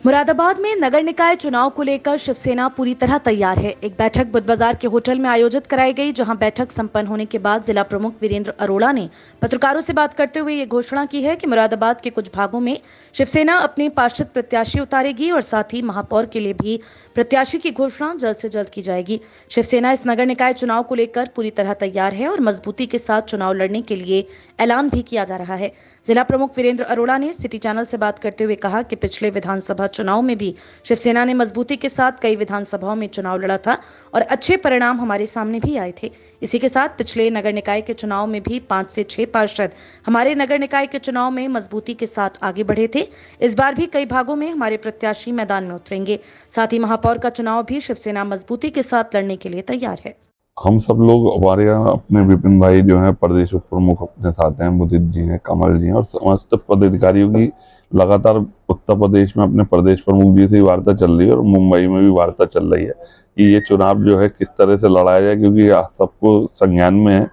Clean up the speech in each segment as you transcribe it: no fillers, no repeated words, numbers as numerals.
मुरादाबाद में नगर निकाय चुनाव को लेकर शिवसेना पूरी तरह तैयार है। एक बैठक बुध बाजार के होटल में आयोजित कराई गई, जहां बैठक संपन्न होने के बाद जिला प्रमुख वीरेंद्र अरोड़ा ने पत्रकारों से बात करते हुए ये घोषणा की है कि मुरादाबाद के कुछ भागों में शिवसेना अपने पार्षद प्रत्याशी उतारेगी और साथ ही महापौर के लिए भी प्रत्याशी की घोषणा जल्द से जल्द की जाएगी। शिवसेना इस नगर निकाय चुनाव को लेकर पूरी तरह तैयार है और मजबूती के साथ चुनाव लड़ने के लिए ऐलान भी किया जा रहा है। जिला प्रमुख वीरेंद्र अरोड़ा ने सिटी चैनल से बात करते हुए कहा कि पिछले विधानसभा चुनाव में भी शिवसेना ने मजबूती के साथ कई विधानसभाओं में चुनाव लड़ा था और अच्छे परिणाम हमारे सामने भी आए थे। इसी के साथ पिछले नगर निकाय के चुनाव में भी 5 से 6 पार्षद हमारे नगर निकाय के चुनाव में मजबूती के साथ आगे बढ़े थे। इस बार भी कई भागों में हमारे प्रत्याशी मैदान में उतरेंगे। साथ ही महापौर का चुनाव भी शिवसेना मजबूती के साथ लड़ने के लिए तैयार है। हम सब लोग हमारे यहाँ अपने विपिन भाई जो हैं प्रदेश उप प्रमुख अपने साथ हैं, मुदित जी हैं, कमल जी हैं और समस्त पदाधिकारियों की लगातार उत्तर प्रदेश में अपने प्रदेश प्रमुख जी से वार्ता चल रही है और मुंबई में भी वार्ता चल रही है कि ये चुनाव जो है किस तरह से लड़ाया जाए, क्योंकि सबको संज्ञान में है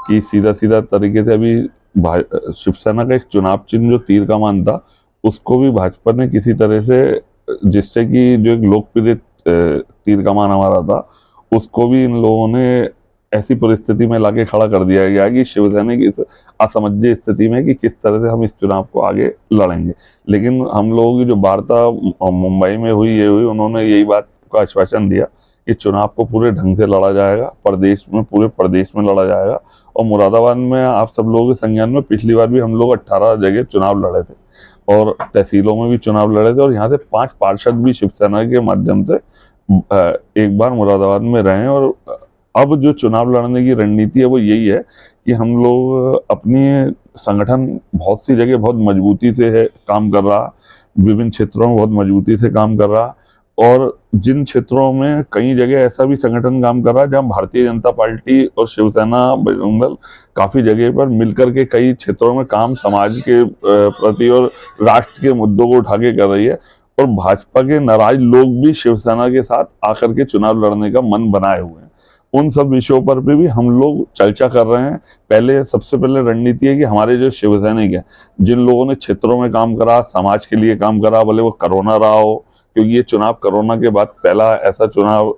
कि सीधा सीधा तरीके से अभी शिवसेना का एक चुनाव चिन्ह जो तीर कमान था उसको भी भाजपा ने किसी तरह से, जिससे कि जो एक लोकप्रिय तीर कमान हमारा था उसको भी इन लोगों ने ऐसी परिस्थिति में लाके खड़ा कर दिया गया कि शिवसेना की इस असमंजस स्थिति में कि किस तरह से हम इस चुनाव को आगे लड़ेंगे। लेकिन हम लोगों की जो वार्ता मुंबई में हुई उन्होंने यही बात का आश्वासन दिया कि चुनाव को पूरे ढंग से लड़ा जाएगा, पूरे प्रदेश में लड़ा जाएगा। और मुरादाबाद में आप सब लोगों के संज्ञान में पिछली बार भी हम लोग 18 जगह चुनाव लड़े थे और तहसीलों में भी चुनाव लड़े थे और यहाँ से 5 पार्षद भी शिवसेना के माध्यम से एक बार मुरादाबाद में रहे। और अब जो चुनाव लड़ने की रणनीति है वो यही है कि हम लोग अपनी संगठन बहुत सी जगह बहुत मजबूती से है काम कर रहा, विभिन्न क्षेत्रों में बहुत मजबूती से काम कर रहा और जिन क्षेत्रों में कई जगह ऐसा भी संगठन काम कर रहा है जहां भारतीय जनता पार्टी और शिवसेना बजरंग दल काफी जगह पर मिलकर के कई क्षेत्रों में काम समाज के प्रति और राष्ट्र के मुद्दों को उठा के कर रही है और भाजपा के नाराज लोग भी शिवसेना के साथ आकर के चुनाव लड़ने का मन बनाए हुए हैं। उन सब विषयों पर भी हम लोग चर्चा कर रहे हैं। सबसे पहले रणनीति है कि हमारे जो शिवसैनिक हैं, जिन लोगों ने क्षेत्रों में काम करा, समाज के लिए काम करा, भले वो कोरोना रहा हो, क्योंकि ये चुनाव कोरोना के बाद पहला ऐसा चुनाव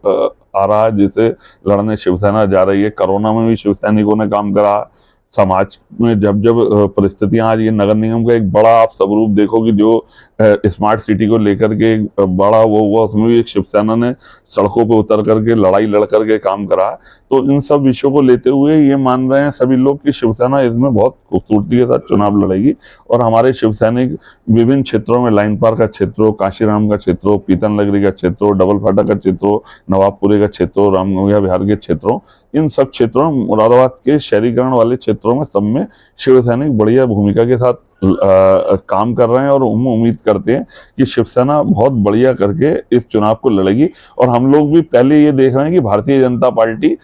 आ रहा है जिसे लड़ने शिवसेना जा रही है। कोरोना में भी शिवसैनिकों ने काम करा, समाज में जब जब परिस्थितियां आज ये नगर निगम का एक बड़ा आप स्वरूप देखो कि जो स्मार्ट सिटी को लेकर के बड़ा वो हुआ, उसमें भी एक शिवसेना ने सड़कों पे उतर करके लड़ाई लड़ करके काम करा। तो इन सब विषयों को लेते हुए ये मान रहे हैं सभी लोग कि शिवसेना इसमें बहुत खूबसूरती के साथ चुनाव लड़ेगी और हमारे शिवसैनिक विभिन्न क्षेत्रों में, लाइन पार का क्षेत्र हो, काशीराम का क्षेत्र हो, पीतन नगरी का क्षेत्र हो, डबल फाटा का क्षेत्र हो, नवाबपुरे का क्षेत्र हो, रामगंगा बिहार के क्षेत्रों, इन सब क्षेत्रों में, मुरादाबाद के शहरीकरण वाले क्षेत्रों में सब में शिवसैनिक बढ़िया भूमिका के साथ काम कर रहे हैं और हम उम्मीद करते हैं कि शिवसेना बहुत बढ़िया करके इस चुनाव को लड़ेगी। और हम लोग भी पहले ये देख रहे हैं कि भारतीय जनता पार्टी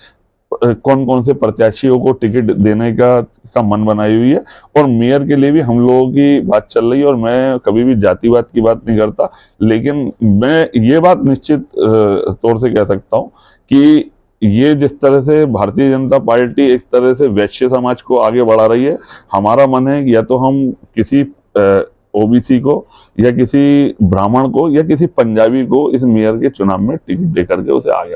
कौन कौन से प्रत्याशियों को टिकट देने का मन बनाई हुई है और मेयर के लिए भी हम लोगों की बात चल रही है। और मैं कभी भी जातिवाद की बात नहीं करता, लेकिन मैं ये बात निश्चित तौर से कह सकता हूँ कि ये जिस तरह से भारतीय जनता पार्टी एक तरह से वैश्य समाज को आगे बढ़ा रही है, हमारा मन है या तो हम किसी ओबीसी को या किसी ब्राह्मण को या किसी पंजाबी को इस मेयर के चुनाव में टिकट देकर के उसे आगे